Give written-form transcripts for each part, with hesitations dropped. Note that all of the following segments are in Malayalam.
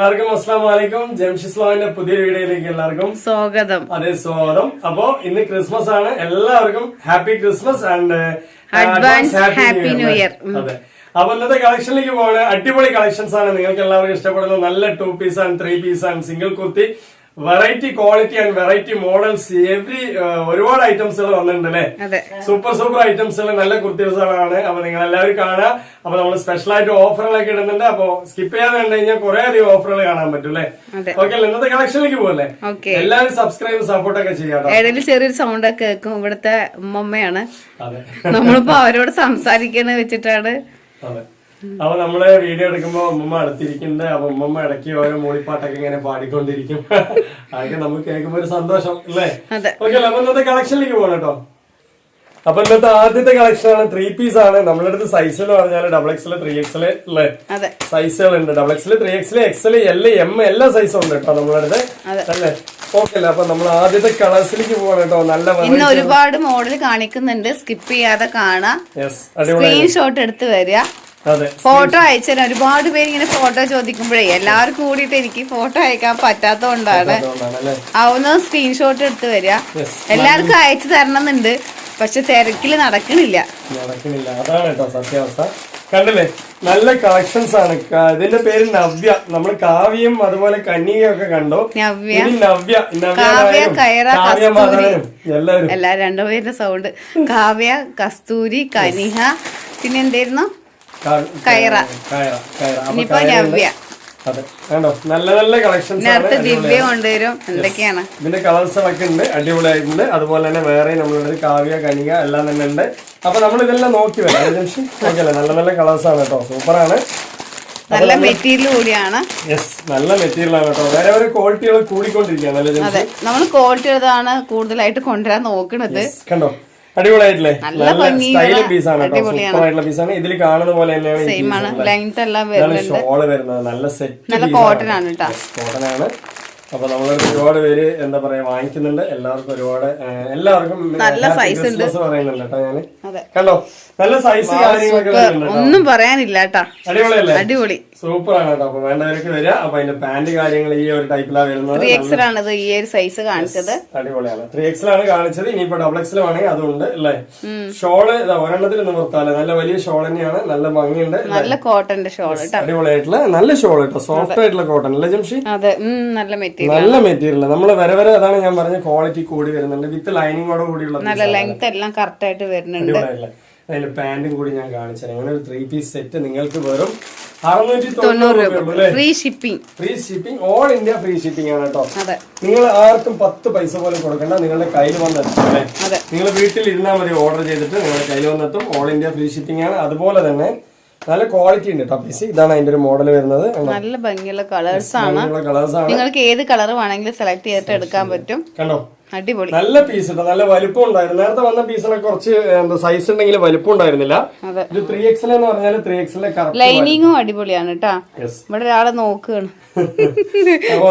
എല്ലാവർക്കും അസ്സലാമു അലൈക്കും. ജംഷിസ്ലാമിന്റെ പുതിയ വീഡിയോയിലേക്ക് എല്ലാവർക്കും സ്വാഗതം. അതെ, സ്വാഗതം. അപ്പോ ഇന്ന് ക്രിസ്മസ് ആണ്. എല്ലാവർക്കും happy Christmas and advance happy new year. അതെ, അപ്പൊ ഇന്നത്തെ കളക്ഷനിലേക്ക് പോവാണ്. അടിപൊളി കളക്ഷൻസ് ആണ്. നിങ്ങൾക്ക് എല്ലാവർക്കും ഇഷ്ടപ്പെടുന്ന നല്ല 2 piece and 3 piece and single kurti, variety quality and variety models, ഒരുപാട് ഐറ്റംസുകൾ വന്നിട്ടുണ്ട് അല്ലെ. സൂപ്പർ ഐറ്റംസുകൾ, നല്ല കുർത്തികളാണ്. അപ്പൊ നിങ്ങൾ എല്ലാവരും കാണുക. അപ്പൊ നമ്മൾ സ്പെഷ്യൽ ആയിട്ട് ഓഫറുകളൊക്കെ ഇടുന്നുണ്ട്. അപ്പൊ സ്കിപ്പ് ചെയ്യാതെ കണ്ടു കഴിഞ്ഞാൽ കുറെ അധികം ഓഫറുകൾ കാണാൻ പറ്റും അല്ലെ. ഓക്കെ, ഇന്നത്തെ കളക്ഷനിലേക്ക് പോകല്ലേ. എല്ലാവരും സബ്സ്ക്രൈബ് സപ്പോർട്ടൊക്കെ ചെയ്യാം. ഇടയിൽ ചെറിയൊരു സൗണ്ട് ഒക്കെ കേൾക്കും. ഇവിടുത്തെ ഉമ്മയാണ്. നമ്മളിപ്പോ അവരോട് സംസാരിക്കണ വെച്ചിട്ടാണ്. അതെ, അപ്പൊ നമ്മള് വീഡിയോ എടുക്കുമ്പോ ഉമ്മ അടുത്തിരിക്കുന്നുണ്ട്. അപ്പൊ ഉമ്മ ഇടയ്ക്ക് ഓരോ മൂളിപ്പാട്ടൊക്കെ ഇങ്ങനെ പാടിക്കൊണ്ടിരിക്കും. അതൊക്കെ നമുക്ക് കേൾക്കുമ്പോ ഒരു സന്തോഷം അല്ലേ. ഓക്കെ, അപ്പൊ ഇന്നത്തെ കളക്ഷനിലേക്ക് പോകണം കേട്ടോ. അപ്പൊ ഇന്നത്തെ ആദ്യത്തെ കളക്ഷൻ ആണ് 3 പീസ് ആണ്. നമ്മുടെ അടുത്ത് സൈസ് എന്ന് പറഞ്ഞാൽ XXL 3XL അല്ലേ സൈസുകൾ ഉണ്ട്. XXL 3XL XL L M എല്ലാ സൈസും ഉണ്ട് കേട്ടോ നമ്മുടെ അടുത്ത് അല്ലേ. ഓക്കെ അല്ലേ. അപ്പൊ നമ്മൾ ആദ്യത്തെ കളേഴ്സിലേക്ക് പോവാണ് കേട്ടോ. നല്ല ഇന്ന് ഒരുപാട് മോഡൽ കാണിക്കുന്നുണ്ട്. സ്കിപ്പ് ചെയ്യാതെ കാണാം. സ്ക്രീൻഷോട്ട് എടുത്ത് വരിക. ഫോട്ടോ അയച്ചാൽ ഒരുപാട് പേര് ഇങ്ങനെ ഫോട്ടോ ചോദിക്കുമ്പോഴേ എല്ലാവർക്കും കൂടിയിട്ട് എനിക്ക് ഫോട്ടോ അയക്കാൻ പറ്റാത്തതുകൊണ്ടാണ്. അതൊന്ന് സ്ക്രീൻഷോട്ട് എടുത്ത് വരിക. എല്ലാവർക്കും അയച്ചു തരണമെന്നുണ്ട്, പക്ഷെ തിരക്കില് നടക്കണില്ല. അതാണ് കേട്ടോ സത്യാവസ്ഥ. കണ്ടില്ലേ, നല്ല കളക്ഷൻസ് ആണ്. ഇതിന്റെ പേര് നവ്യ. നമ്മൾ കാവ്യം അതുപോലെ കന്യകയും ഒക്കെ കണ്ടോ. കാവ്യ, കയറ, എല്ലാരും രണ്ടുപേരുടെ സൗണ്ട്. കാവ്യ, കസ്തൂരി, കനിഹ, പിന്നെ എന്തായിരുന്നു കയറ, ഇനിയിപ്പോ നവ്യ. അതെ, കണ്ടോ, നല്ല നല്ല കളക്ഷൻസ് നേരത്തെ ദിവ്യ കൊണ്ടുവരും. എന്തൊക്കെയാണ് ഇതിന്റെ കളേഴ്സുകളൊക്കെ ഉണ്ട്, അടിപൊളിയായിട്ടുണ്ട്. അതുപോലെ തന്നെ വേറെ നമ്മളുടെ കാവ്യ, കനിക എല്ലാം തന്നെ ഉണ്ട്. അപ്പൊ നമ്മൾ ഇതെല്ലാം നോക്കി വരാം. ഓക്കെയല്ലേ, നല്ല നല്ല കളേഴ്സ് ആണ് കേട്ടോ. സൂപ്പറാണ്, നല്ല മെറ്റീരിയൽ കൂടിയാണ്. യെസ്, നല്ല മെറ്റീരിയൽ ആണ് കേട്ടോ. വേറെ വേറെ ക്വാളിറ്റികൾ കൂടിക്കൊണ്ടിരിക്കുകയാണ്. അതെ, നമ്മൾ ക്വാളിറ്റിയുള്ളതാണ് കൂടുതലായിട്ട് കൊണ്ടുവരാൻ നോക്കണത്. കണ്ടോ, അടിപൊളിയായിട്ടില്ലേ. നല്ല സ്റ്റൈലിംഗ് പീസാണ് കേട്ടോ. സൂപ്പർ ആയിട്ടുള്ള പീസാണ്. ഇതിൽ കാണുന്ന പോലെ തന്നെയാണ് ഷോള് വരുന്നത്. നല്ല സെറ്റ് കോട്ടൺ ആണ് കേട്ടോ. കോട്ടൺ ആണ്. അപ്പൊ നമ്മളൊരു ഒരുപാട് പേര് എന്താ പറയാ വാങ്ങിക്കുന്നുണ്ട്. എല്ലാവർക്കും നല്ല സൈസ് ഉണ്ട് പറയുന്നുണ്ട് കേട്ടോ. ഞാന് കണ്ടോ, നല്ല സൈസ് ഒന്നും പറയാനില്ല കേട്ടോ. അടിപൊളിയല്ലേ, അടിപൊളി സൂപ്പർ ആണ് കേട്ടോ. അപ്പൊ വേണ്ടവർക്ക് വരിക. അപ്പൊ അതിന്റെ പാന്റ് കാര്യങ്ങൾ ഈ ഒരു ടൈപ്പിലാണ് വരുന്നത്. 3XL ആണ് ഈ ഒരു സൈസ് കാണിച്ചത്. അടിപൊളിയാണ്. 3XL ആണ് കാണിച്ചത്. ഇനിയിപ്പോ XXL വേണമെങ്കിൽ അതുണ്ട് അല്ലേ. ഷോള് ഒരെണ്ണത്തിൽ നിർത്താല്ലേ. നല്ല വലിയ ഷോൾ തന്നെയാണ്. നല്ല ഭംഗിയുണ്ട്. നല്ല കോട്ടന്റെ ഷോൾ, അടിപൊളിയായിട്ടുള്ള നല്ല ഷോൾ കേട്ടോ. സോഫ്റ്റ് ആയിട്ടുള്ള കോട്ടൺ അല്ലേ ജംഷി. അതെ, നല്ല മെറ്റീരിയൽ, നല്ല മെറ്റീരിയൽ. നമ്മള് വരെ അതാണ് ഞാൻ പറഞ്ഞ ക്വാളിറ്റി കൂടി വരുന്നുണ്ട്. വിത്ത് ലൈനിങ്ങോട് കൂടിയുള്ള നല്ല ലെങ്ത് എല്ലാം കറക്റ്റ് ആയിട്ട് വരുന്നുണ്ട്. അതിന്റെ പാന്റും കൂടി ഞാൻ കാണിച്ചത്. അങ്ങനെ ഒരു 3 പീസ് സെറ്റ് നിങ്ങൾക്ക് വെറും 690 രൂപ. Free shipping, all India free shipping ആണ് കേട്ടോ. നിങ്ങൾ ആർക്കും 10 പൈസ പോലും കൊടുക്കണ്ട. നിങ്ങളുടെ കയ്യിൽ വന്നെത്തും അല്ലെ. നിങ്ങൾ വീട്ടിൽ ഇരുന്നാൽ മതി. ഓർഡർ ചെയ്തിട്ട് നിങ്ങളുടെ കയ്യിൽ വന്നെത്തും. ഓൾ ഇന്ത്യ ഫ്രീ ഷിപ്പിംഗ് ആണ്. അതുപോലെ തന്നെ നല്ല ക്വാളിറ്റി ഉണ്ട് കേട്ടോ പീസ്. ഇതാണ് അതിന്റെ ഒരു മോഡൽ വരുന്നത്. നല്ല ഭംഗിയുള്ള കളേഴ്സ് ആണ്. നിങ്ങൾക്ക് ഏത് കളർ വേണമെങ്കിലും സെലക്ട് ചെയ്തിട്ട് എടുക്കാൻ പറ്റും. കണ്ടോ, അടിപൊളി നല്ല പീസ് കേട്ടോ. നല്ല വലിപ്പം ഉണ്ടായിരുന്നു. നേരത്തെ വന്ന പീസിനൊക്കെ കുറച്ച് സൈസ് ഉണ്ടെങ്കിൽ വലിപ്പം ഉണ്ടായിരുന്നില്ല. ഇത് 3XL എന്ന് പറഞ്ഞാൽ 3XL ലൈനിങ്ങും അടിപൊളിയാണ് കേട്ടോ. ഇവിടെ ഒരാളെ നോക്കുകയാണ്,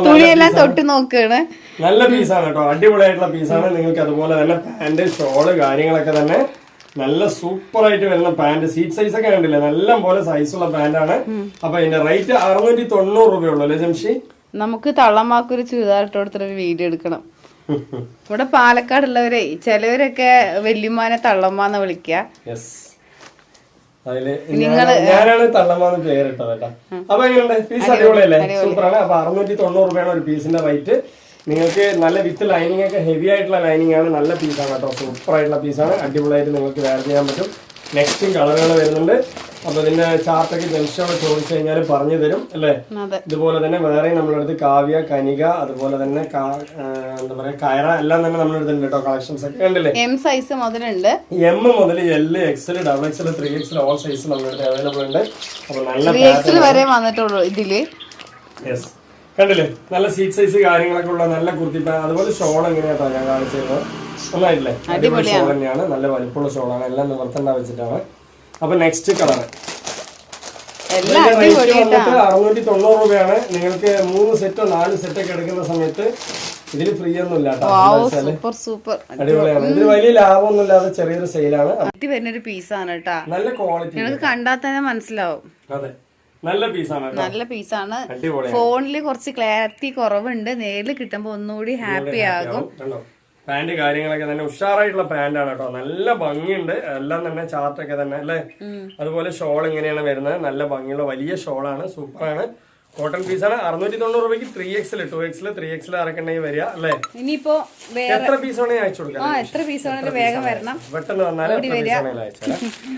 തുണിയെല്ലാം തൊട്ട് നോക്കുകയാണ്. നല്ല പീസാണ് കേട്ടോ. അടിപൊളിയായിട്ടുള്ള പീസാണ്. നിങ്ങൾക്ക് അതുപോലെ തന്നെ പാന്റ്, ഷോള് കാര്യങ്ങളൊക്കെ തന്നെ നല്ല സൂപ്പർ ആയിട്ട് വരുന്ന പാന്റ്. സീറ്റ് സൈസ് ഒക്കെ കണ്ടില്ലേ, നല്ല പോലെ സൈസുള്ള പാന്റാണ്. അപ്പൊ ഇതിന്റെ റേറ്റ് 690 രൂപയുള്ളൂ അല്ലേ ജംഷി. നമുക്ക് തള്ളമാക്കൊരു ചുരിദാർ ഇട്ട് കൊടുത്തൊരു വീഡിയോ എടുക്കണം. ഇവിടെ പാലക്കാടുള്ളവരെ ചിലവരൊക്കെ വല്യമ്മാനെ തള്ളമ്മാന്ന് വിളിക്കുക. ഞാനാണ് തള്ളമ്മാന്ന് പേരിട്ടത് കേട്ടോ. അപ്പൊ എങ്ങനെയുണ്ട് പീസ്? അടിപൊളിയല്ലേ, സൂപ്പറാണ്. അപ്പൊ 690 രൂപയാണ് ഒരു പീസിന്റെ റേറ്റ്. നിങ്ങൾക്ക് നല്ല വിത്ത് ലൈനിങ് ഒക്കെ ഹെവി ആയിട്ടുള്ള ലൈനിങ് ആണ്. നല്ല പീസാണ് കേട്ടോ. സൂപ്പർ ആയിട്ടുള്ള പീസാണ്. അടിപൊളിയായിട്ട് നിങ്ങൾക്ക് വെയർ ചെയ്യാൻ പറ്റും. നെക്സ്റ്റും കളറുകൾ വരുന്നുണ്ട്. അപ്പൊ ഇതിന്റെ ചാർട്ടൊക്കെ ജംഷനോട് ചോദിച്ചു കഴിഞ്ഞാൽ പറഞ്ഞു തരും അല്ലേ. ഇതുപോലെ തന്നെ വേറെ നമ്മളടുത്ത് കാവ്യ, കനിക, അതുപോലെ തന്നെ എന്താ പറയാ കയറ എല്ലാം തന്നെ നമ്മുടെ അടുത്തുണ്ട് കേട്ടോ. കളക്ഷൻസ് ഒക്കെ കണ്ടില്ലേ. M സൈസ് മുതലുണ്ട്. M മുതൽ L, XL, XXL, 3XL all size നമ്മുടെ അടുത്ത് അവൈലബിൾ ഉണ്ട്. അപ്പൊ നല്ല 3XL വരെ വന്നിട്ടുള്ളൂ ഇതില്. യെസ്, കണ്ടില്ലേ, നല്ല സീറ്റ് സൈസ് കാര്യങ്ങളൊക്കെ ഉള്ള നല്ല കുർത്തി. അതുപോലെ ഷോൾ എങ്ങനെയാട്ടോ ഞാൻ കാണിച്ചിരുന്നത്. ഒന്നായിട്ടില്ലേ, അടിപൊളി ഷോൾ തന്നെയാണ്. നല്ല വലിപ്പമുള്ള ഷോളാണ്. എല്ലാം നിവർത്തണ്ട വെച്ചിട്ടാണ്. അപ്പൊ നെക്സ്റ്റ് കളർ 690 രൂപയാണ്. നിങ്ങൾക്ക് 3 സെറ്റോ 4 സെറ്റൊക്കെ എടുക്കുന്ന സമയത്ത് ഇതിന് ഫ്രീ ഒന്നും ഇല്ല. അടിപൊളിയാണ്. ഇതിന് വലിയ ലാഭമൊന്നും ഇല്ലാതെ ചെറിയൊരു സെയിലാണ്. വരുന്നൊരു പീസാണ് കേട്ടോ. നല്ല ക്വാളിറ്റി, നിങ്ങൾക്ക് കണ്ടാൽ തന്നെ മനസ്സിലാവും. അതെ, നല്ല പീസാണ്, നല്ല പീസാണ്. അടിപൊളിയാണ്. ഫോണില് കുറച്ച് ക്ലാരിറ്റി കുറവുണ്ട്, നേരിൽ കിട്ടുമ്പോ ഒന്നുകൂടി ഹാപ്പി ആകും. പാന്റ് കാര്യങ്ങളൊക്കെ തന്നെ ഉഷാറായിട്ടുള്ള പാന്റാണ് കേട്ടോ, നല്ല ഭംഗിയുണ്ട്. എല്ലാം തന്നെ ചാർട്ടൊക്കെ തന്നെ അല്ലേ. അതുപോലെ ഷോൾ ഇങ്ങനെയാണ് വരുന്നത്, നല്ല ഭംഗിയുള്ള വലിയ ഷോളാണ്, സൂപ്പറാണ്. കോട്ടൺ പീസാണ്. 690 രൂപയ്ക്ക് 3XL 2XL 3XL ഇറക്കണ്ടെങ്കിൽ വരിക അല്ലേ. ഇനിയിപ്പോ എത്ര പീസ് വേണമെങ്കിൽ അയച്ചു കൊടുക്കാം, എത്ര പീസ് വേണമെങ്കിലും വേഗം വരണം, പെട്ടെന്ന് വന്നാൽ അയച്ചു.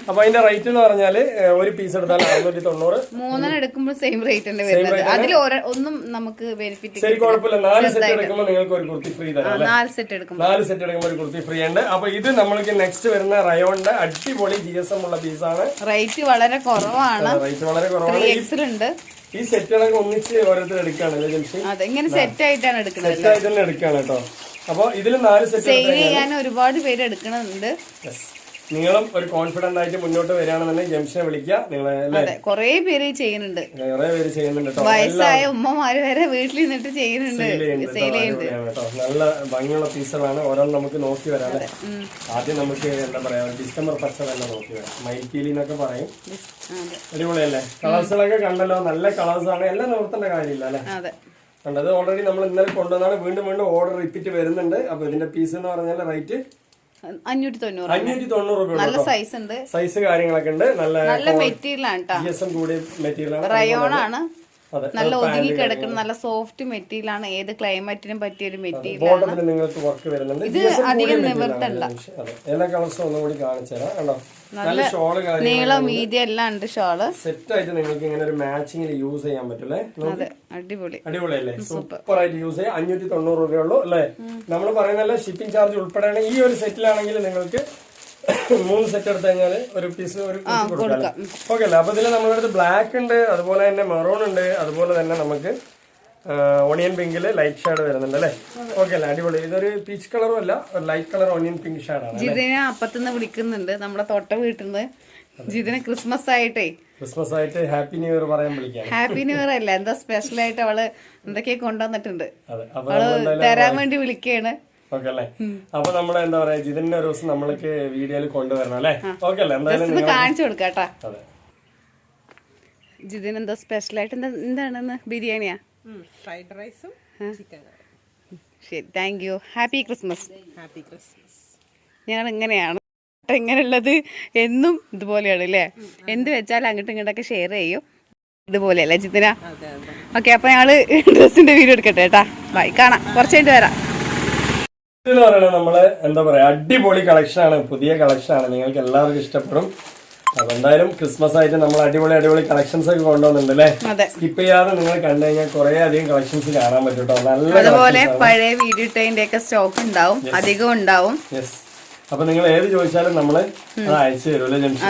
അപ്പൊ അതിന്റെ റേറ്റ് എന്ന് പറഞ്ഞാല് ഒരു പീസ് എടുത്താൽ 690, 3 എടുക്കുമ്പോൾ സെയിം റേറ്റ് തന്നെ വരുന്നത്. അതിൽ ഒന്നും നമുക്ക് ബെനിഫിറ്റ് ശരി കുഴപ്പമില്ല. 4 സെറ്റ് എടുക്കുമ്പോൾ നിങ്ങൾക്ക് ഒരു കുർത്തി ഫ്രീ തരാം. 4 സെറ്റ് എടുക്കുമ്പോൾ 4 സെറ്റ് എടുക്കുമ്പോൾ ഒരു കുർത്തി ഫ്രീ ഉണ്ട്. അപ്പൊ ഇത് നമ്മൾക്ക് നെക്സ്റ്റ് വരുന്ന റയോണിന്റെ അടിപൊളി GSM ഉള്ള പീസാണ്. റേറ്റ് വളരെ കുറവാണ്, റേറ്റ് വളരെ കുറവാണ്. 3XL ഉണ്ട്. ഈ സെറ്റുകളൊക്കെ ഒന്നിച്ച് ഓരോരുത്തർ എടുക്കുകയാണല്ലേ ജംഷി? ഇങ്ങനെ സെറ്റ് ആയിട്ടാണ് എടുക്കുന്നത്, സെറ്റ് ആയിട്ട് തന്നെ എടുക്കുകയാണ് കേട്ടോ. അപ്പൊ ഇതിൽ 4 സെറ്റ് സെയിൽ ചെയ്യാൻ ഒരുപാട് പേര് എടുക്കണുണ്ട്. നിങ്ങളും ഒരു കോൺഫിഡന്റ് ആയിട്ട് മുന്നോട്ട് വരികയാണെന്നുണ്ടെങ്കിൽ ജംഷനെ വിളിക്കുക. നിങ്ങളെ കൊറേ പേര് ചെയ്യുന്നുണ്ട്, കുറെ പേര് ചെയ്യുന്നുണ്ട് കേട്ടോ. വയസ്സായ ഉമ്മമാര് വരെ വീട്ടിൽ നിന്നിട്ട് ചെയ്യുന്നുണ്ട്, സെയിൽ ചെയ്യുന്നുണ്ട്. നല്ല ഭംഗിയുള്ള പീസുകളാണ്. ഓരോന്നും നമുക്ക് നോക്കി വരാം. ആദ്യം നമുക്ക് എന്താ പറയാ, ഡിസംബർ ഫസ്റ്റ് തന്നെ നോക്കി വരാം. മൈൽപീലി എന്നൊക്കെ പറയും. അടിപൊളിയല്ലേ? കളേഴ്സുകളൊക്കെ കണ്ടല്ലോ, നല്ല കളേഴ്സ് ആണ്. എല്ലാം നിർത്തേണ്ട കാര്യമില്ല അല്ലെ. കണ്ടത് ഓൾറെഡി നമ്മൾ ഇന്നലെ കൊണ്ടുവന്നാണ്, വീണ്ടും വീണ്ടും ഓർഡർ റിപ്പീറ്റ് വരുന്നുണ്ട്. അപ്പൊ ഇതിന്റെ പീസ് എന്ന് പറഞ്ഞാൽ റേറ്റ് 590 രൂപ. നല്ല സൈസ് ഉണ്ട്, സൈസ് കാര്യങ്ങളൊക്കെ ഉണ്ട്. നല്ല മെറ്റീരിയൽ ആണ് കേട്ടോ, GSM കൂടിയ മെറ്റീരിയൽ ആണ്, റയോൺ ആണ്. നല്ല ഒതുങ്ങി കിടക്കുന്ന നല്ല സോഫ്റ്റ് മെറ്റീരിയൽ ആണ്, ഏത് ക്ലൈമറ്റിനും പറ്റിയ ഒരു മെറ്റീരിയൽ ആണ്. നിങ്ങൾക്ക് വർക്ക് വരുന്നുണ്ട്. ഇത് അധികം നിവർത്തണ്ട. എല്ലാ കളേഴ്സും ഒന്നുകൂടി കാണിച്ചു തരാം. കണ്ടോ, നല്ല ഷോള് നീളം വീതി എല്ലാം ഉണ്ട്. ഷോള് സെറ്റ് ആയിട്ട് നിങ്ങൾക്ക് ഇങ്ങനെ ഒരു മാച്ചിങ്ങിൽ യൂസ് ചെയ്യാൻ പറ്റൂലേ. അടിപൊളി അടിപൊളിയല്ലേ, സൂപ്പർ ആയിട്ട് യൂസ് ചെയ്യാം. 590 രൂപയുള്ളൂ അല്ലേ. നമ്മൾ പറയുന്നല്ല ഷിപ്പിംഗ് ചാർജ് ഉൾപ്പെടെയാണ്. ഈ ഒരു സെറ്റിലാണെങ്കിൽ നിങ്ങൾക്ക് 3 സെറ്റ് എടുത്തു കഴിഞ്ഞാൽ ഒരു പീസ് ഒരു കൊടുക്കാം. ഓക്കെ അല്ലേ. അപ്പൊ ഇതിൽ നമ്മുടെ അടുത്ത് ബ്ലാക്ക് ഉണ്ട്, അതുപോലെ തന്നെ മെറൂൺ ഉണ്ട്, അതുപോലെ തന്നെ നമുക്ക് ഓണിയൻ പിങ്കില് ലൈറ്റ് ഷെയ്ഡ് വരുന്നുണ്ട് അല്ലേ. ഓക്കെ അല്ലേ, അടിപൊളി. ഇതൊരു പീച്ച് കളറും അല്ല, ഒരു ലൈറ്റ് കളർ ഓണിയൻ പിങ്ക് ഷെയ്ഡാണ്. ജിതിനെ അപ്പത്തുനിന്ന് വിളിക്കുന്നുണ്ട് നമ്മുടെ തൊട്ട വീട്ടിൽ നിന്ന്. ജിതിനെ ക്രിസ്മസ് ആയിട്ടേ, ക്രിസ്മസ് ആയിട്ട് ഹാപ്പി ന്യൂ ഇയർ പറയാൻ വിളിക്കാം. ഹാപ്പി ന്യൂ ഇയർ അല്ല, എന്താ സ്പെഷ്യൽ ആയിട്ട് അവള് എന്തൊക്കെയോ കൊണ്ടുവന്നിട്ടുണ്ട്, അവള് തരാൻ വേണ്ടി വിളിക്കുകയാണ്. ഓക്കെ അല്ലേ. അപ്പൊ നമ്മള് എന്താ പറയാ, ജിതിന്റെ ഒരു ദിവസം നമ്മൾക്ക് വീഡിയോയിൽ കൊണ്ടുവരണം അല്ലേ. ഓക്കെ അല്ലേ, എന്തായാലും കാണിച്ചു കൊടുക്കാട്ടാ. ജിതിന് എന്താ സ്പെഷ്യൽ ആയിട്ട് എന്താണെന്ന്? ബിരിയാണിയാ, ഫ്രൈഡ് റൈസും ചിക്കൻ കറി. ശരി, thank you. Happy Christmas. Happy Christmas. ഞങ്ങൾ ഇങ്ങനെയാണ്, ഇങ്ങനെയുള്ളത് എന്നും ഇതുപോലെയാണ് അല്ലേ. എന്ത് വെച്ചാലും അങ്ങോട്ടും ഇങ്ങോട്ടൊക്കെ ഷെയർ ചെയ്യും, ഇതുപോലെയല്ലേ ജിതിന? ഓക്കെ, അപ്പൊ ഞങ്ങള് ഡ്രസ്സിന്റെ വീഡിയോ എടുക്കട്ടെ കേട്ടാ. ബൈ, കാണാം, കുറച്ച് കഴിഞ്ഞിട്ട് വരാം. ഇതെന്ന് പറയുന്നത് നമ്മള് എന്താ പറയാ, അടിപൊളി കളക്ഷൻ ആണ്, പുതിയ കളക്ഷൻ ആണ്, നിങ്ങൾക്ക് എല്ലാവർക്കും ഇഷ്ടപ്പെടും. അപ്പൊ എന്തായാലും ക്രിസ്മസ് ആയിട്ട് നമ്മൾ അടിപൊളി അടിപൊളി കളക്ഷൻസ് ഒക്കെ കൊണ്ടുവന്നിട്ടുണ്ട് അല്ലേ. സ്കിപ്പ് ചെയ്യാതെ നിങ്ങൾ കണ്ടു കഴിഞ്ഞാൽ കുറെ അധികം കളക്ഷൻസ് കാണാൻ പറ്റും കേട്ടോ. നല്ല അതുപോലെ പഴയ വീഡിയോ ഇട്ടതിന്റെ ഒക്കെ സ്റ്റോക്ക് ഉണ്ടാവും, അധികം ഉണ്ടാവും. അപ്പൊ നിങ്ങൾ ഏത് ചോദിച്ചാലും നമ്മള് അത് അയച്ചു തരുമല്ലേ ജംഷി?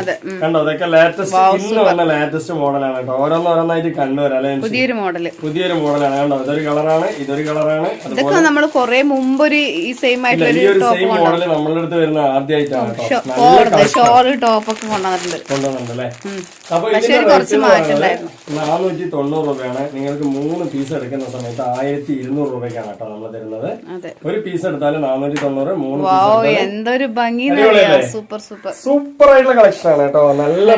കണ്ടോ, അതൊക്കെ ലേറ്റസ്റ്റ്, ഇന്ന് വന്ന ലേറ്റസ്റ്റ് മോഡലാണ് കേട്ടോ. ഓരോന്നോരോന്നായിട്ട് കണ്ടുവരാം അല്ലെ. പുതിയൊരു മോഡലാണ്. കണ്ടോ, ഇതൊരു കളറാണ്, ഇതൊരു കളറാണ്. ഇതൊക്കെ നമ്മൾ കുറെ മുമ്പ് ഒരു ഈ സെയിം ആയിട്ടുള്ള സെയിം മോഡൽ നമ്മളുടെ അടുത്ത് വരുന്ന ആദ്യമായിട്ടാണ് കേട്ടോ. ഷോള് ടോപ്പൊക്കെ കൊണ്ടുവന്നിട്ടുണ്ട് അല്ലേ. അപ്പൊ ഇതിന്റെ 490 രൂപയാണ്. നിങ്ങൾക്ക് 3 പീസ് എടുക്കുന്ന സമയത്ത് 1200 രൂപയ്ക്കാണ് കേട്ടോ നമ്മൾ തരുന്നത്. ഒരു പീസ് എടുത്താൽ 490, 3 പീസ്. എന്തൊരു ഭംഗി, സൂപ്പർ സൂപ്പർ സൂപ്പർ ആയിട്ടുള്ള കളക്ഷൻ ആണ് കേട്ടോ. നല്ല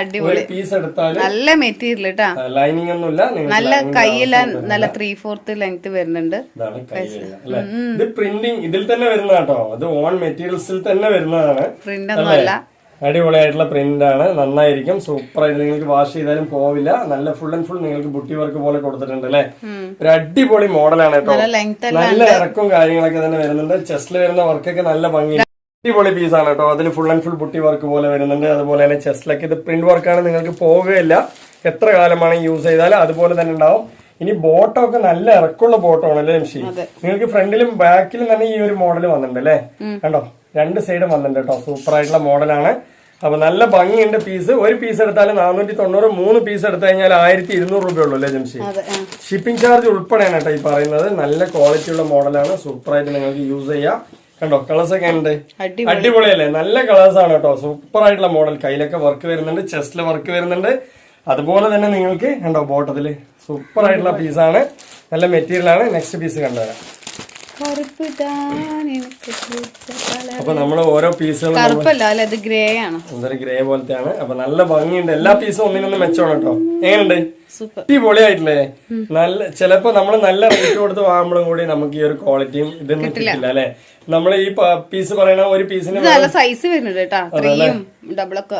അടിപൊളി പീസ് എടുത്താൽ നല്ല മെറ്റീരിയൽ കേട്ടാ, ലൈനിങ് ഒന്നുമില്ല. നല്ല കയ്യെല്ലാം നല്ല 3/4 ലെങ്ത് വരുന്നുണ്ട്. ഇത് പ്രിന്റിങ് ഇതിൽ തന്നെ വരുന്ന കേട്ടോ, അത് ഓൺ മെറ്റീരിയൽസിൽ തന്നെ വരുന്നതാണ്. പ്രിന്റ് ഒന്നും അല്ല, അടിപൊളിയായിട്ടുള്ള പ്രിന്റ് ആണ്, നന്നായിരിക്കും. സൂപ്പർ ആയിട്ട് നിങ്ങൾക്ക് വാഷ് ചെയ്താലും പോവില്ല. നല്ല ഫുൾ ആൻഡ് ഫുൾ നിങ്ങൾക്ക് ബുട്ടി വർക്ക് പോലെ കൊടുത്തിട്ടുണ്ട് അല്ലെ. ഒരു അടിപൊളി മോഡലാണ് കേട്ടോ. നല്ല ഇറക്കും കാര്യങ്ങളൊക്കെ തന്നെ വരുന്നുണ്ട്. ചെസ്റ്റിൽ വരുന്ന വർക്കൊക്കെ നല്ല ഭംഗി, അടിപൊളി പീസാണ് കേട്ടോ. അതിൽ full and full buti work പോലെ വരുന്നുണ്ട്. അതുപോലെ തന്നെ ചെസ്റ്റിലൊക്കെ ഇത് പ്രിന്റ് വർക്കാണ്, നിങ്ങൾക്ക് പോവുകയില്ല. എത്ര കാലമാണ് യൂസ് ചെയ്താലും അതുപോലെ തന്നെ ഉണ്ടാവും. ഇനി ബോട്ടം ഒക്കെ നല്ല ഇറക്കമുള്ള ബോട്ടം ആണ് അല്ലേ ജംഷി? നിങ്ങൾക്ക് ഫ്രണ്ടിലും ബാക്കിലും തന്നെ ഈ ഒരു മോഡൽ വന്നിട്ടുണ്ട് അല്ലേ. കണ്ടോ, 2 സൈഡും വന്നിട്ടുണ്ട് കേട്ടോ. സൂപ്പർ ആയിട്ടുള്ള മോഡലാണ്. അപ്പൊ നല്ല ഭംഗിയുണ്ട് പീസ്. ഒരു പീസ് എടുത്താൽ 490, 3 പീസ് എടുത്തു കഴിഞ്ഞാൽ 1200 രൂപയുള്ളൂ അല്ലേ ജംഷി? ഷിപ്പിംഗ് ചാർജ് ഉൾപ്പെടെയാണ് കേട്ടോ ഈ പറയുന്നത്. നല്ല ക്വാളിറ്റി ഉള്ള മോഡലാണ്, സൂപ്പർ ആയിട്ട് നിങ്ങൾക്ക് യൂസ് ചെയ്യാം. കണ്ടോ, കളേഴ്സ് ഒക്കെ ഉണ്ട്, അടിപൊളിയല്ലേ. നല്ല കളേഴ്സ് ആണ് കേട്ടോ, സൂപ്പർ ആയിട്ടുള്ള മോഡൽ. കയ്യിലൊക്കെ വർക്ക് വരുന്നുണ്ട്, ചെസ്റ്റില് വർക്ക് വരുന്നുണ്ട്. അതുപോലെ തന്നെ നിങ്ങൾക്ക് കണ്ടോ ബോട്ടത്തില് സൂപ്പർ ആയിട്ടുള്ള പീസാണ്, നല്ല മെറ്റീരിയൽ ആണ്. നെക്സ്റ്റ് പീസ് കണ്ടുവരാം. അപ്പൊ നമ്മള് ഓരോ പീസുകളും കറുപ്പല്ല അല്ലെ, അത് ഗ്രേ ആണ്. എന്തൊരു ഗ്രേ പോലത്തെയാണ്. അപ്പൊ നല്ല ഭംഗിയുണ്ട്. എല്ലാ പീസും ഒന്നിനൊന്ന് മെച്ചമാണ് കേട്ടോ. എങ്ങനെയുണ്ട്? സൂപ്പർ, അടിപൊളിയായിട്ടില്ലേ? നല്ല ചിലപ്പോ നമ്മള് നല്ല റേറ്റ് കൊടുത്ത് വാങ്ങുമ്പോഴും കൂടി നമുക്ക് ഈ ഒരു ക്വാളിറ്റിയും ഇതൊന്നും കിട്ടില്ല അല്ലെ. നമ്മൾ ഈ പീസ് പറയണ ഒരു പീസിന് നല്ല സൈസ് വരുന്നുണ്ട് കേട്ടോ, 3 ഡബിൾ ഒക്കെ.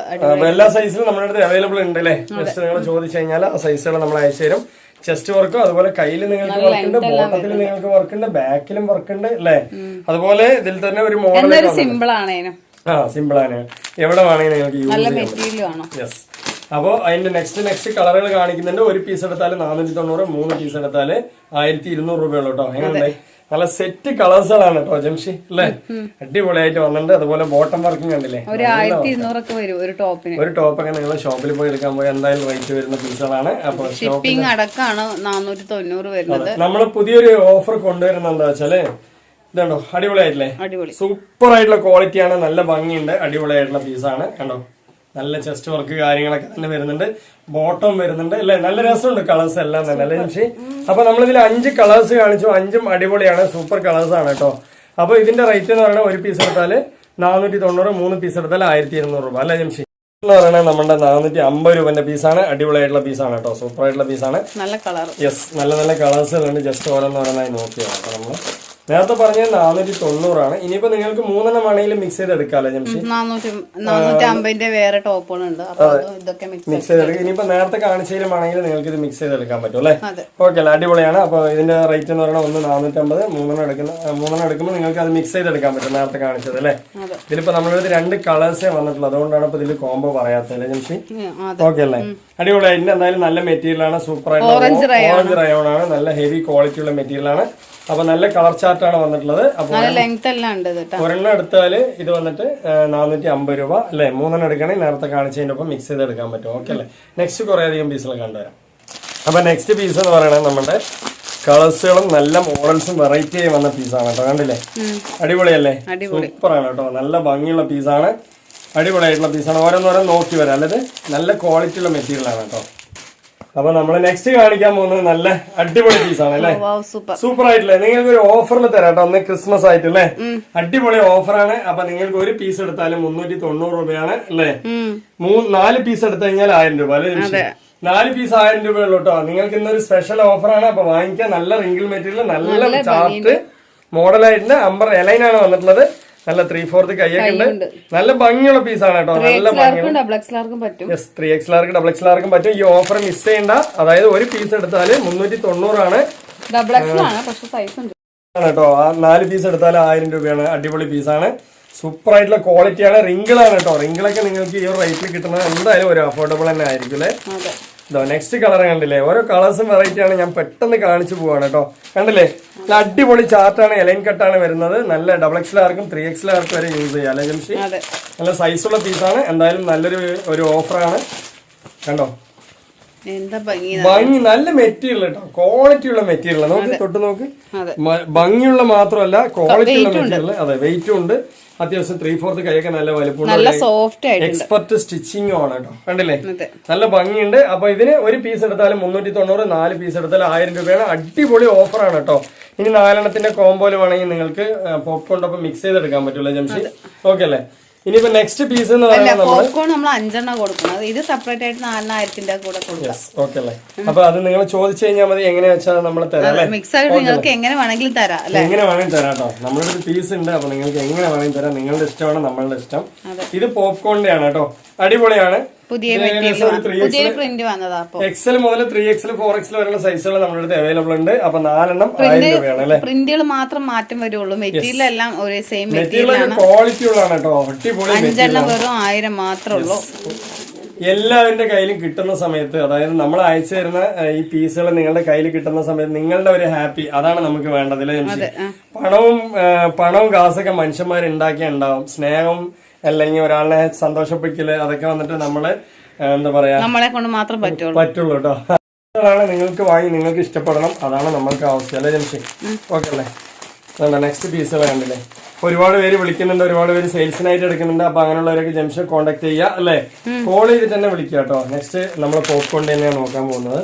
എല്ലാ സൈസിലും നമ്മുടെ അടുത്ത് അവൈലബിൾ ഉണ്ട് അല്ലേ. ജസ്റ്റ് നിങ്ങൾ ചോദിച്ചു കഴിഞ്ഞാൽ ആ സൈസുകൾ നമ്മൾ അയച്ചു തരും. ചെസ്റ്റ് വർക്കും അതുപോലെ കയ്യിൽ നിങ്ങൾക്ക് വർക്ക് ഉണ്ട്, ബോട്ടത്തിൽ നിങ്ങൾക്ക് വർക്ക് ഉണ്ട്, ബാക്കിലും വർക്ക് ഉണ്ട് അല്ലേ. അതുപോലെ ഇതിൽ തന്നെ ഒരു മോഡൽ സിമ്പിൾ ആണ്. സിമ്പിൾ ആണ്, എവിടെ വേണമെങ്കിൽ നിങ്ങൾക്ക് യൂസ് നല്ല ചെയ്യാം. മെറ്റീരിയൽ ആണോ? യെസ്. അപ്പോ അതിന്റെ നെക്സ്റ്റ് കളറുകൾ കാണിക്കുന്നുണ്ട്. ഒരു പീസ് എടുത്താൽ 490, 3 പീസ് എടുത്താൽ 1200 രൂപയുള്ളൂ കേട്ടോ. എങ്ങനെയുണ്ട്? നല്ല സെറ്റ് കളേഴ്സുകളാണ് കേട്ടോ ജംഷി അല്ലേ. അടിപൊളിയായിട്ട് വന്നിട്ടുണ്ട്. അതുപോലെ ബോട്ടം വർക്കും കണ്ടില്ലേ, ഒരു 1200 ഒക്കെ വരും ഒരു ടോപ്പിന്. ഒരു ടോപ്പൊക്കെ നിങ്ങൾ ഷോപ്പിൽ പോയി എടുക്കാൻ പോയി എന്തായാലും റേറ്റ് വരുന്ന പീസുകളാണ്. അപ്പൊ ഷിപ്പിംഗ് അടക്കമാണ് 490 വരുന്നത്. നമ്മള് പുതിയൊരു ഓഫർ കൊണ്ടുവരുന്നത് എന്താ വെച്ചാല് ഇതുണ്ടോ, അടിപൊളിയായിട്ടില്ലേ, സൂപ്പർ ആയിട്ടുള്ള ക്വാളിറ്റിയാണ്, നല്ല ഭംഗിയുണ്ട്, അടിപൊളിയായിട്ടുള്ള പീസാണ്. കണ്ടോ, നല്ല ചെസ്റ്റ് വർക്ക് കാര്യങ്ങളൊക്കെ തന്നെ വരുന്നുണ്ട്, ബോട്ടം വരുന്നുണ്ട് അല്ലെ. നല്ല രസമുണ്ട് കളേഴ്സ് എല്ലാം തന്നെ അല്ലേ ജംഷി. അപ്പൊ നമ്മളിതിൽ 5 കളേഴ്സ് കാണിച്ചു, 5ഉം അടിപൊളിയാണ്, സൂപ്പർ കളേഴ്സ് ആണ് കേട്ടോ. അപ്പൊ ഇതിന്റെ റേറ്റ് എന്ന് പറയുന്നത് ഒരു പീസ് എടുത്താല് 490, 3 പീസ് എടുത്താൽ 1200 രൂപ അല്ലെ ജംഷി. എന്ന് പറയുന്നത് നമ്മുടെ 450 രൂപന്റെ പീസാണ്. അടിപൊളിയായിട്ടുള്ള പീസാണ് കേട്ടോ, സൂപ്പർ ആയിട്ടുള്ള പീസാണ്. നല്ല കളർ. യെസ്, നല്ല നല്ല കളേഴ്സുകളുണ്ട്. ജസ്റ്റ് ഓരോന്നോരോന്നായി നോക്കിയാണ് അപ്പൊ നമ്മള് നേരത്തെ പറഞ്ഞത് 490 ഇനിയിപ്പോ നിങ്ങൾക്ക് 3 ആണെങ്കിലും മിക്സ് ചെയ്ത് എടുക്കാല്ലേ ജംഷി. 450 വേറെ ടോപ്പുകളുണ്ട്, മിക്സ് ചെയ്തെടുക്കുക. ഇനിയിപ്പോ നേരത്തെ കാണിച്ചാലും നിങ്ങൾക്ക് ഇത് മിക്സ് ചെയ്തെടുക്കാൻ പറ്റും അല്ലേ. ഓക്കെ അല്ലേ, അടിപൊളിയാണ്. അപ്പൊ ഇതിന്റെ റേറ്റ് എന്ന് പറയുന്നത് ഒന്ന് 450, 3 എടുക്കുമ്പോൾ നിങ്ങൾക്ക് അത് മിക്സ് ചെയ്തെടുക്കാൻ പറ്റും, നേരത്തെ കാണിച്ചത് അല്ലേ. ഇതിലിപ്പോ നമ്മളിത് 2 കളേഴ്സേ വന്നിട്ടുള്ളൂ, അതുകൊണ്ടാണ് ഇപ്പൊ ഇതിൽ കോംബോ പറയാത്തല്ലേ ജംഷി. ഓക്കെ അല്ലേ, അടിപൊളിയായിട്ട് എന്തായാലും നല്ല മെറ്റീരിയൽ ആണ്, സൂപ്പർ ആയിട്ടുള്ള ഓറഞ്ച് റയോൺ ആണ്, നല്ല ഹെവി ക്വാളിറ്റി ഉള്ള മെറ്റീരിയൽ ആണ്. അപ്പൊ നല്ല കളർ ചാർട്ടാണ് വന്നിട്ടുള്ളത്. അപ്പൊ ഒരെണ്ണം എടുത്താല് ഇത് വന്നിട്ട് 450 രൂപ അല്ലെ. 3 എടുക്കണേ നേരത്തെ കാണിച്ചതിന്റെ ഒപ്പം മിക്സ് ചെയ്ത് എടുക്കാൻ പറ്റും. ഓക്കെ അല്ലേ. നെക്സ്റ്റ് കുറെ അധികം പീസുകൾ കണ്ടുവരാം. അപ്പൊ നെക്സ്റ്റ് പീസ് എന്ന് പറയുന്നത് നമ്മുടെ കളേഴ്സുകളും നല്ല മോഡൽസും വെറൈറ്റി ആയി വന്ന പീസാണ് കേട്ടോ. കണ്ടില്ലേ, അടിപൊളിയല്ലേ, സൂപ്പർ ആണ് കേട്ടോ, നല്ല ഭംഗിയുള്ള പീസാണ്, അടിപൊളിയായിട്ടുള്ള പീസാണ്. ഓരോന്നോരോന്ന് നോക്കി വരാം അല്ലത്, നല്ല ക്വാളിറ്റി ഉള്ള മെറ്റീരിയൽ ആണ് കേട്ടോ. അപ്പൊ നമ്മള് നെക്സ്റ്റ് കാണിക്കാൻ പോകുന്നത് നല്ല അടിപൊളി പീസാണ് അല്ലേ, സൂപ്പർ ആയിട്ടില്ലേ. നിങ്ങൾക്ക് ഒരു ഓഫറിൽ തരാം കേട്ടോ, ഒന്ന് ക്രിസ്മസ് ആയിട്ട് അല്ലേ, അടിപൊളി ഓഫറാണ്. അപ്പൊ നിങ്ങൾക്ക് ഒരു പീസ് എടുത്താലും 390 രൂപയാണ് അല്ലേ. 4 പീസ് എടുത്തു കഴിഞ്ഞാൽ 1000 രൂപ അല്ലെ. 4 പീസ് 1000 രൂപയുള്ളൂ കേട്ടോ. നിങ്ങൾക്ക് ഇന്നൊരു സ്പെഷ്യൽ ഓഫറാണ്. അപ്പൊ വാങ്ങിക്കാൻ നല്ല റിംഗിൾ മെറ്റീരിയൽ, നല്ല ചാർട്ട് മോഡലായിട്ടുണ്ട്, അമ്പർ എലൈനാണ് വന്നിട്ടുള്ളത്. നല്ല 3/4 കൈയൊക്കെ ഉണ്ട്, നല്ല ഭംഗിയുള്ള പീസാണ് കേട്ടോ, നല്ല ഭംഗിയുള്ള. 3XL ഡബിൾ XL പറ്റും. ഈ ഓഫർ മിസ് ചെയ്യണ്ട. അതായത് ഒരു പീസ് എടുത്താല് 390 ആണ് കേട്ടോ. 4 പീസ് എടുത്താൽ 1000 രൂപയാണ്. അടിപൊളി പീസാണ്, സൂപ്പർ ആയിട്ടുള്ള ക്വാളിറ്റിയാണ്. റിംഗിളാണ് കേട്ടോ. റിംഗിളൊക്കെ നിങ്ങൾക്ക് ഈ ഒരു റേറ്റിൽ കിട്ടുന്നത് എന്തായാലും ഒരു അഫോർഡബിൾ തന്നെ ആയിരിക്കും അല്ലേ. നെക്സ്റ്റ് കളർ കണ്ടില്ലേ, ഓരോ കളേഴ്സും വെറൈറ്റി ആണ്. ഞാൻ പെട്ടെന്ന് കാണിച്ചു പോവാണ് കേട്ടോ. കണ്ടില്ലേ, നല്ല അടിപൊളി ചാർട്ടാണ്, എലൈൻ കട്ടാണ് വരുന്നത്. നല്ല ഡബിൾ XL 3XL വരെ യൂസ് ചെയ്യാം അല്ലെ ജംഷി. നല്ല സൈസുള്ള പീസാണ്. എന്തായാലും നല്ലൊരു ഓഫറാണ്. കണ്ടോ, ഭംഗി, നല്ല മെറ്റീരിയൽ കേട്ടോ, ക്വാളിറ്റി ഉള്ള മെറ്റീരിയൽ. നോക്ക്, തൊട്ട് നോക്ക്, ഭംഗിയുള്ള മാത്രമല്ല ക്വാളിറ്റി ഉള്ള മെറ്റീരിയൽ. അതെ, വെയിറ്റും ഉണ്ട്, അത്യാവശ്യം 3/4 കൈയൊക്കെ നല്ല വലുപ്പമുള്ള എക്സ്പെർട്ട് സ്റ്റിച്ചിങ്ങും ആണ് കേട്ടോ. കണ്ടില്ലേ, നല്ല ഭംഗിയുണ്ട്. അപ്പൊ ഇതിന് ഒരു പീസ് എടുത്താലും 390, 4 പീസ് എടുത്താലും 1000 രൂപയാണ്. അടിപൊളി ഓഫറാണ് കേട്ടോ. ഇനി 4 കോംബോയിൽ വേണമെങ്കിൽ നിങ്ങൾക്ക് പോപ്കോണിനൊപ്പം മിക്സ് ചെയ്തെടുക്കാൻ പറ്റുമല്ലോ ജംഷി. ഓക്കെ അല്ലേ. ഇനിയിപ്പോ നെക്സ്റ്റ് പീസ് എന്ന് പറയുന്നത് നമ്മൾ 5 കൊടുക്കണം, ഇത് സെപ്പറേറ്റ് ആയിട്ട് 4000 കൂടെ കൊടുക്കാം. ഓക്കെ അല്ലേ. അപ്പൊ അത് നിങ്ങൾ ചോദിച്ചു കഴിഞ്ഞാൽ മതി, എങ്ങനെ വെച്ചാൽ നമ്മൾ തരാം. മിക്സ് ആയിട്ട് നിങ്ങൾക്ക് എങ്ങനെ വേണമെങ്കിലും തരാം അല്ലെ, എങ്ങനെ വേണമെങ്കിൽ തരാം കേട്ടോ. നമ്മുടെ ഒരു പീസ് ഉണ്ട്, അപ്പൊ നിങ്ങൾക്ക് എങ്ങനെ വേണമെങ്കിൽ തരാം. നിങ്ങളുടെ ഇഷ്ടമാണ്, നമ്മളുടെ ഇഷ്ടം. ഇത് പോപ്കോണിന്റെ ആണ് കേട്ടോ, അടിപൊളിയാണ്. XL മുതൽ 3XL 4XL വരെയുള്ള സൈസുകൾ നമ്മുടെ അടുത്ത് അവൈലബിൾ ഉണ്ട്. അപ്പൊ 4 1000 രൂപയാണ് അല്ലെ. പ്രിന്റുകൾ മാത്രം മാറ്റം വരുള്ളൂ, മെറ്റീരിയൽ എല്ലാം ഒരേ സെയിം മെറ്റീരിയൽ ക്വാളിറ്റി ഉള്ളതാണ് കേട്ടോ. അടിപൊളി 5 വെറും 1000 മാത്രമേ ഉള്ളൂ. എല്ലാവരുടെ കയ്യിലും കിട്ടുന്ന സമയത്ത്, അതായത് നമ്മൾ അയച്ചു തരുന്ന ഈ പീസുകൾ നിങ്ങളുടെ കയ്യിൽ കിട്ടുന്ന സമയത്ത് നിങ്ങളുടെ ഒരു ഹാപ്പി, അതാണ് നമുക്ക് വേണ്ടത് അല്ലേ. പണവും കാശൊക്കെ മനുഷ്യന്മാർ ഉണ്ടാക്കിയ ഉണ്ടാവും. സ്നേഹം അല്ലെങ്കിൽ ഒരാളെ സന്തോഷിപ്പിക്കല്, അതൊക്കെ വന്നിട്ട് നമ്മള് എന്താ പറയാ, നമ്മളെ കൊണ്ട് മാത്രം പറ്റുള്ളൂ കേട്ടോ. അതാണ് നിങ്ങൾക്ക് വാങ്ങി നിങ്ങൾക്ക് ഇഷ്ടപ്പെടണം, അതാണ് നമ്മൾക്ക് ആവശ്യം അല്ലേ ജംഷി. ഓക്കെ അല്ലേ. നെക്സ്റ്റ് പീസുകൾ കണ്ടില്ലേ, ഒരുപാട് പേര് വിളിക്കുന്നുണ്ട്, ഒരുപാട് പേര് സെയിൽസിനായിട്ട് എടുക്കുന്നുണ്ട്. അപ്പൊ അങ്ങനെയുള്ളവരൊക്കെ ജംഷനെ കോൺടാക്ട് ചെയ്യുക അല്ലേ, കോൾ ചെയ്തിട്ട് തന്നെ വിളിക്കുക കേട്ടോ. നെക്സ്റ്റ് നമ്മൾ പോപ്കോൺ തന്നെയാണ് നോക്കാൻ പോകുന്നത്.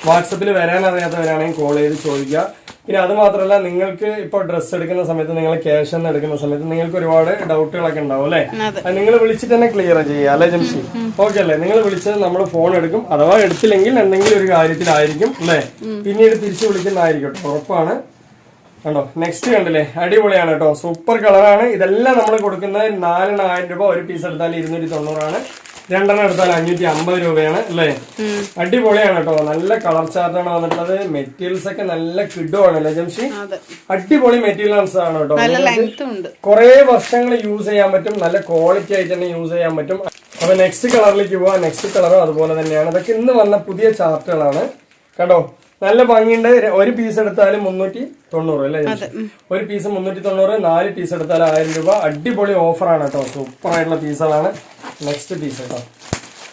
വാട്സപ്പിൽ വരാൻ അറിയാത്തവരാണെങ്കിൽ കോൾ ചെയ്ത് ചോദിക്കുക. പിന്നെ അത് മാത്രമല്ല നിങ്ങൾക്ക് ഇപ്പൊ ഡ്രസ്സ് എടുക്കുന്ന സമയത്ത് നിങ്ങൾ ക്യാഷ് എന്ന് എടുക്കുന്ന സമയത്ത് നിങ്ങൾക്ക് ഒരുപാട് ഡൗട്ടുകളൊക്കെ ഉണ്ടാവും അല്ലെ? നിങ്ങൾ വിളിച്ചിട്ട് തന്നെ ക്ലിയർ ചെയ്യുക അല്ലെ ജംഷി? ഓക്കെ അല്ലേ? നിങ്ങൾ വിളിച്ചത് നമ്മൾ ഫോൺ എടുക്കും, അഥവാ എടുത്തില്ലെങ്കിൽ എന്തെങ്കിലും ഒരു കാര്യത്തിലായിരിക്കും അല്ലെ, പിന്നീട് തിരിച്ചു വിളിക്കുന്നതായിരിക്കും കേട്ടോ, ഉറപ്പാണ്. കണ്ടോ നെക്സ്റ്റ് കണ്ടില്ലേ, അടിപൊളിയാണ് കേട്ടോ, സൂപ്പർ കളറാണ്. ഇതെല്ലാം നമ്മൾ കൊടുക്കുന്നത് 4,000 രൂപ. ഒരു പീസ് എടുത്താൽ 290 രണ്ടെണ്ണം എടുത്താൽ 550 രൂപയാണ് അല്ലേ? അടിപൊളിയാണ് കേട്ടോ, നല്ല കളർ ചാർട്ടാണ് വന്നിട്ടുള്ളത്. മെറ്റീരിയൽസ് ഒക്കെ നല്ല കിഡുമാണ് അല്ലേ ജംഷി? അടിപൊളി മെറ്റീരിയൽസ് ആണ് കേട്ടോ, കുറെ വർഷങ്ങൾ യൂസ് ചെയ്യാൻ പറ്റും, നല്ല ക്വാളിറ്റി ആയിട്ട് തന്നെ യൂസ് ചെയ്യാൻ പറ്റും. അപ്പൊ നെക്സ്റ്റ് കളറിലേക്ക് പോവാ. നെക്സ്റ്റ് കളറും അതുപോലെ തന്നെയാണ്. ഇതൊക്കെ ഇന്ന് വന്ന പുതിയ ചാർട്ടുകളാണ് കേട്ടോ, നല്ല ഭംഗിയുണ്ട്. ഒരു പീസ് എടുത്താലും 390 അല്ലേ? ഒരു പീസ് 390, 4 പീസ് എടുത്താൽ 1000 രൂപ. അടിപൊളി ഓഫറാണ് കേട്ടോ, സൂപ്പർ ആയിട്ടുള്ള പീസുകളാണ്. നെക്സ്റ്റ് പീസ് കേട്ടോ,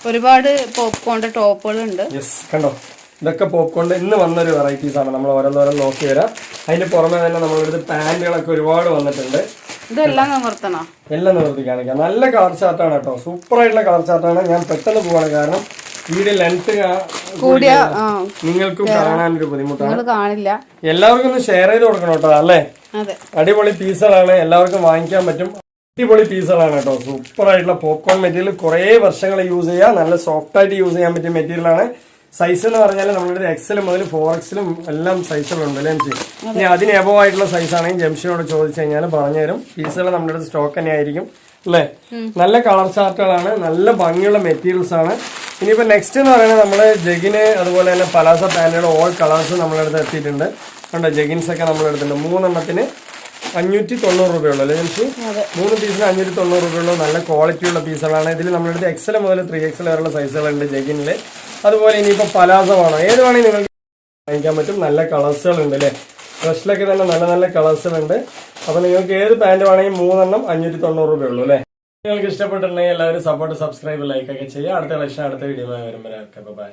ഒരുപാട് പോപ്കോണിന്റെ ടോപ്പുകളുണ്ട്. യെസ് കണ്ടോ, ഇതൊക്കെ പോപ്കോണിന്റെ ഇന്ന് വന്നൊരു വെറൈറ്റീസ് ആണ്. നമ്മൾ ഓരോന്നോരം നോക്കി വരാം. അതിന്റെ പുറമെ തന്നെ നമ്മളുടെ പാന്റുകളൊക്കെ ഒരുപാട് വന്നിട്ടുണ്ട്. ഇതെല്ലാം നിവർത്തണോ? എല്ലാം നിവർത്തി കാണിക്കാം. നല്ല കളർ ചാർട്ടാണ് കേട്ടോ, സൂപ്പർ ആയിട്ടുള്ള കളർ ചാർട്ടാണ്. ഞാൻ പെട്ടെന്ന് പോവാണ്, കാരണം വീഡിയോ ലെങ്ത് കൂടിയ നിങ്ങൾക്കും കാണാനൊരു ബുദ്ധിമുട്ടാണ്, കാണില്ല. എല്ലാവർക്കും ഒന്ന് ഷെയർ ചെയ്ത് കൊടുക്കണം കേട്ടോ അല്ലേ? അടിപൊളി പീസുകളാണ്, എല്ലാവർക്കും വാങ്ങിക്കാൻ പറ്റും. അടിപൊളി പീസുകളാണ് കേട്ടോ, സൂപ്പർ ആയിട്ടുള്ള പോപ്കോൺ മെറ്റീരിയൽ. കുറെ വർഷങ്ങൾ യൂസ് ചെയ്യാം, നല്ല സോഫ്റ്റ് ആയിട്ട് യൂസ് ചെയ്യാൻ പറ്റിയ മെറ്റീരിയലാണ്. സൈസ് എന്ന് പറഞ്ഞാൽ നമ്മളുടെ XL മുതൽ 4XL എല്ലാം സൈസുകളുണ്ട് അല്ലേ ജംഷി? ഇനി അതിന് എബോവ് ആയിട്ടുള്ള സൈസ് ആണെങ്കിൽ ജംഷിയോട് ചോദിച്ചു കഴിഞ്ഞാൽ പറഞ്ഞുതരും. പീസുകൾ നമ്മുടെ സ്റ്റോക്ക് തന്നെ ആയിരിക്കും അല്ലേ? നല്ല കളർ ചാർട്ടുകളാണ്, നല്ല ഭംഗിയുള്ള മെറ്റീരിയൽസ് ആണ്. ഇനിയിപ്പോ നെക്സ്റ്റ് എന്ന് പറയുന്നത് നമ്മള് ജഗിന് അതുപോലെ തന്നെ പലാസ പാന്റുകൾ ഓൾ കളേഴ്സ് നമ്മളെടുത്ത് എത്തിയിട്ടുണ്ട്. കണ്ടോ, ജഗിൻസ് ഒക്കെ നമ്മളെടുത്തിട്ടുണ്ട്. 3 എണ്ണത്തിന് 590 രൂപയുള്ളൂ അല്ലേ ജംഷി? 3 പീസിന് 590 രൂപയുള്ളൂ. നല്ല ക്വാളിറ്റി ഉള്ള പീസുകളാണ്. ഇതിൽ നമ്മളെടുത്ത് XL മുതൽ 3XL വരെയുള്ള സൈസുകളുണ്ട് ജഗിനില്. അതുപോലെ ഇനിയിപ്പോ പലാസ വേണോ, ഏത് വേണമെങ്കിൽ നിങ്ങൾക്ക് വാങ്ങിക്കാൻ പറ്റും. നല്ല കളേഴ്സുകൾ ഉണ്ട് അല്ലേ? ഡ്രസ്സിലൊക്കെ തന്നെ നല്ല നല്ല കളേഴ്സുകളുണ്ട്. അപ്പൊ നിങ്ങൾക്ക് ഏത് പാന്റ് വേണമെങ്കിൽ 3 എണ്ണം 590 രൂപയുള്ളൂ അല്ലേ? നിങ്ങൾക്ക് ഇഷ്ടപ്പെട്ടിട്ടുണ്ടെങ്കിൽ എല്ലാവരും സപ്പോർട്ട്, സബ്സ്ക്രൈബ്, ലൈക്ക് ഒക്കെ ചെയ്യുക. അടുത്ത കളക്ഷൻ അടുത്ത വീഡിയോ വരുമ്പോൾ ബൈ.